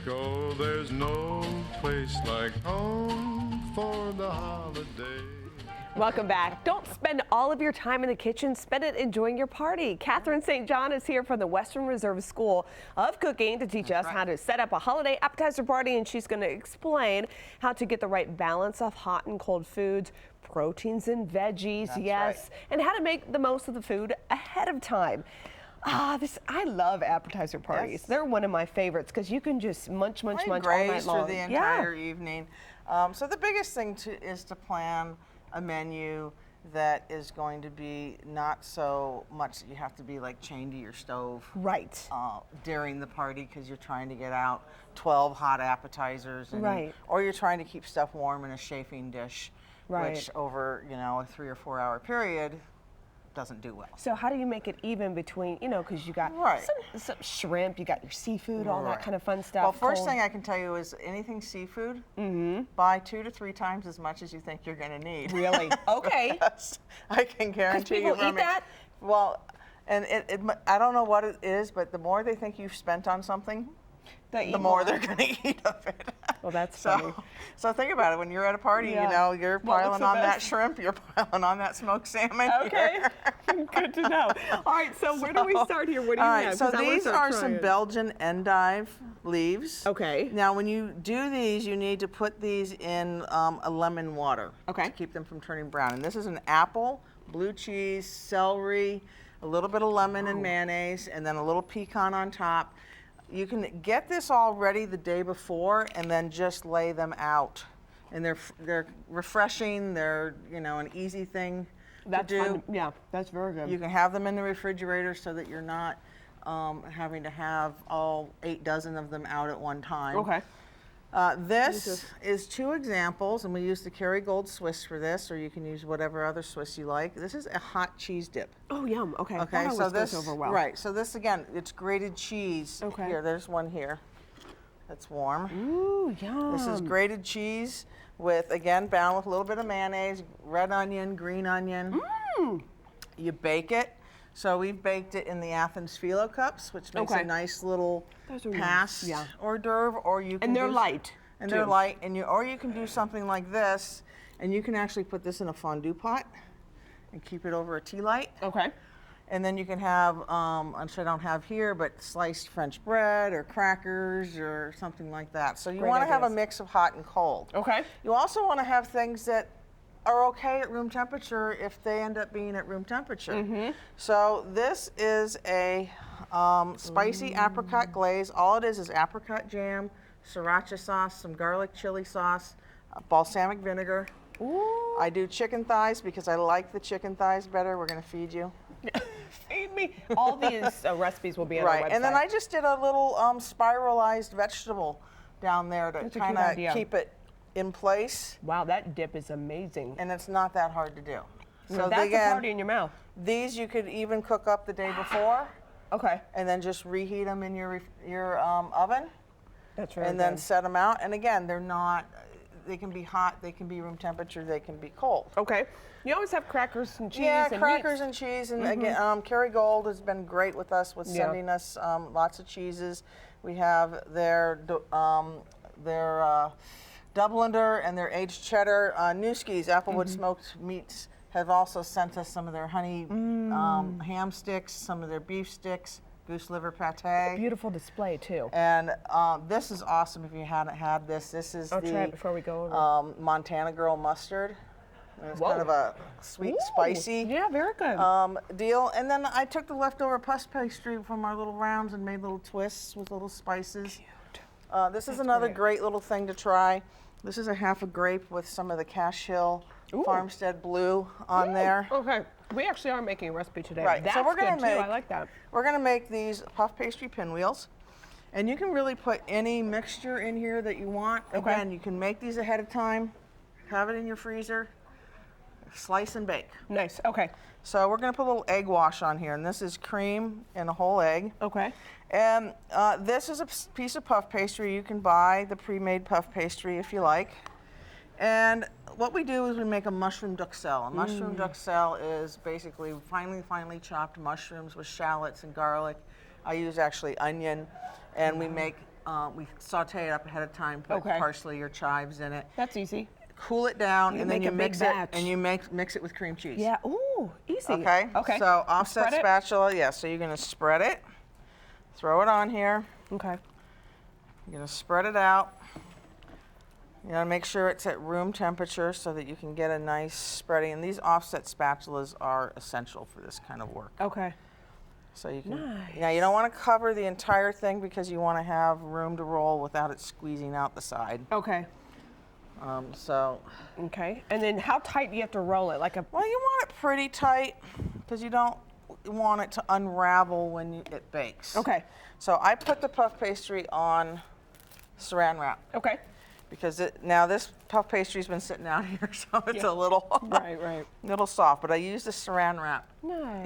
go. There's no place like home for the holiday. Welcome back. Don't spend all of your time in the kitchen. Spend it enjoying your party. Catherine St. John is here from the Western Reserve School of Cooking to teach us how to set up a holiday appetizer party, and she's going to explain how to get the right balance of hot and cold foods, proteins and veggies, and how to make the most of the food ahead of time. I love appetizer parties. Yes. They're one of my favorites because you can just munch all night long. Through the entire evening. So the biggest thing is to plan a menu that is going to be not so much that you have to be like chained to your stove during the party because you're trying to get out 12 hot appetizers or you're trying to keep stuff warm in a chafing dish, which over a 3 or 4 hour period doesn't do well. So how do you make it even between, because you got some shrimp, you got your seafood, all that kind of fun stuff? Well, first thing I can tell you is anything seafood, buy 2 to 3 times as much as you think you're going to need. Really? Okay. Yes, I can guarantee you. People eat that? Well, and I don't know what it is, but the more they think you've spent on something, the more they're going to eat of it. Well, that's funny. So think about it. When you're at a party, you're piling on that shrimp, you're piling on that smoked salmon. Okay, good to know. All right, so where do we start here? What do you have? So these are some Belgian endive leaves. Okay. Now, when you do these, you need to put these in a lemon water to keep them from turning brown. And this is an apple, blue cheese, celery, a little bit of lemon and mayonnaise, and then a little pecan on top. You can get this all ready the day before and then just lay them out. And they're refreshing, they're an easy thing to do. Fun. Yeah, that's very good. You can have them in the refrigerator so that you're not having to have all 8 dozen of them out at one time. Okay. This is 2 examples, and we use the Kerrygold Swiss for this, or you can use whatever other Swiss you like. This is a hot cheese dip. Oh, yum. Okay. Okay, so this goes over well. Right. So this again, it's grated cheese. Okay. Here, there's one here. That's warm. Ooh, yum. This is grated cheese with, again, bound with a little bit of mayonnaise, red onion, green onion. You bake it. So we've baked it in the Athens phyllo cups, which makes a nice little pass hors d'oeuvre, or you can. And they're light. And they're light, or you can do something like this, and you can actually put this in a fondue pot and keep it over a tea light. Okay. And then you can have, which I don't have here, but sliced French bread or crackers or something like that. So you want to have a mix of hot and cold. Okay. You also want to have things that are okay at room temperature if they end up being at room temperature. So this is a spicy apricot glaze. All it is apricot jam, sriracha sauce, some garlic chili sauce, balsamic vinegar. Ooh. I do chicken thighs because I like the chicken thighs better. We're going to feed you. Feed me. All these recipes will be on our website. And then I just did a little spiralized vegetable down there to kind of keep it in place. Wow, that dip is amazing. And it's not that hard to do. So that's a party in your mouth. These you could even cook up the day before. Okay. And then just reheat them in your oven. That's right. And then set them out. And again, they can be hot, they can be room temperature, they can be cold. Okay. You always have crackers and cheese. Yeah, crackers and cheese. And again, Kerrygold has been great with us with sending us lots of cheeses. We have their Dubliner and their aged cheddar. Newski's Applewood Smoked Meats have also sent us some of their honey ham sticks, some of their beef sticks, goose liver pate. Beautiful display too. And this is awesome if you hadn't had this. This is try it before we go over. Montana Girl mustard. And it's kind of a sweet, spicy very good. deal. And then I took the leftover puff pastry from our little rounds and made little twists with little spices. Cute. This is another great little thing to try. This is a half a grape with some of the Cash Hill Farmstead Blue on there. Okay. We actually are making a recipe today. Right. That's so we're good to make, too. I like that. We're going to make these puff pastry pinwheels. And you can really put any mixture in here that you want. Okay. Again, you can make these ahead of time, have it in your freezer, slice and bake. Nice. Okay. So we're going to put a little egg wash on here, and this is cream and a whole egg. Okay. And this is a piece of puff pastry. You can buy the pre-made puff pastry if you like. And what we do is we make a mushroom duxelle. A mushroom duxelle is basically finely chopped mushrooms with shallots and garlic. I use actually onion, and we make we saute it up ahead of time, put parsley or chives in it. That's easy. Cool it down, and then you mix it, batch. and you mix it with cream cheese. Yeah, ooh, easy. Okay, so offset spatula, yeah, so you're gonna spread it, throw it on here. Okay. You're gonna spread it out. You gotta make sure it's at room temperature so that you can get a nice spreading. And these offset spatulas are essential for this kind of work. Okay. So you can, now you don't want to cover the entire thing because you want to have room to roll without it squeezing out the side. Okay. Okay, and then how tight do you have to roll it? Like a? Well, you want it pretty tight because you don't want it to unravel when it bakes. Okay. So I put the puff pastry on saran wrap. Okay. Because now this puff pastry's been sitting out here, so it's a little little soft. But I use the saran wrap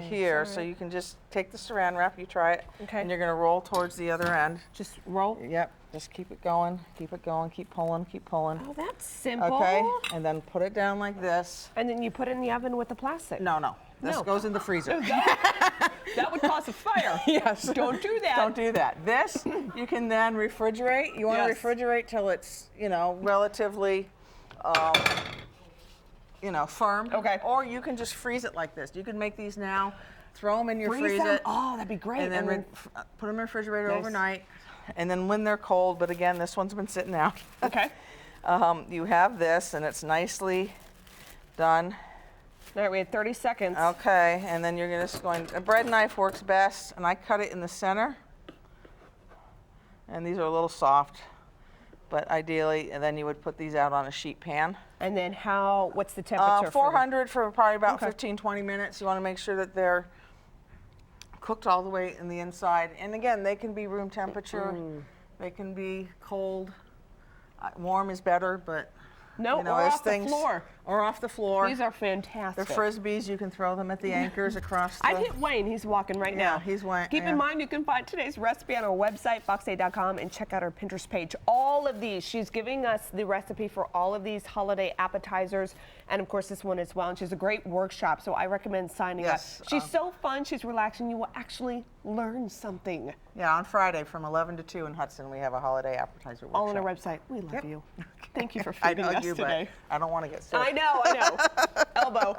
here, so you can just take the saran wrap. You try it, and you're gonna roll towards the other end. Just roll. Yep. Just keep it going, keep pulling, keep pulling. Oh, that's simple. Okay. And then put it down like this. And then you put it in the oven with the plastic. No. This goes in the freezer. That would cause a fire. Yes. Don't do that. Don't do that. This you can then refrigerate. You want to refrigerate till it's, relatively, firm. Okay. Or you can just freeze it like this. You can make these now, throw them in your freezer. Oh, that'd be great. And then put them in the refrigerator overnight. And then when they're cold, but again, this one's been sitting out. Okay. You have this, and it's nicely done. All right, we had 30 seconds. Okay, and then you're just going, a bread knife works best, and I cut it in the center. And these are a little soft, but ideally, and then you would put these out on a sheet pan. And then what's the temperature? 400 for probably about 15, 20 minutes. You want to make sure that they're cooked all the way in the inside. And again, they can be room temperature, they can be cold. Warm is better, but or off the floor. Or off the floor. These are fantastic. They're Frisbees. You can throw them at the anchors across the... I'd hit Wayne. He's walking right now. Yeah, he's Wayne. Keep in mind, you can find today's recipe on our website, fox8.com, and check out our Pinterest page. All of these, she's giving us the recipe for all of these holiday appetizers, and of course this one as well. And she's a great workshop, so I recommend signing up. She's so fun. She's relaxing. You will actually learn something. Yeah, on Friday from 11 to 2 in Hudson, we have a holiday appetizer workshop. All on our website. We love you. Thank you for feeding us today. But I don't want to get sick. I know. Elbow.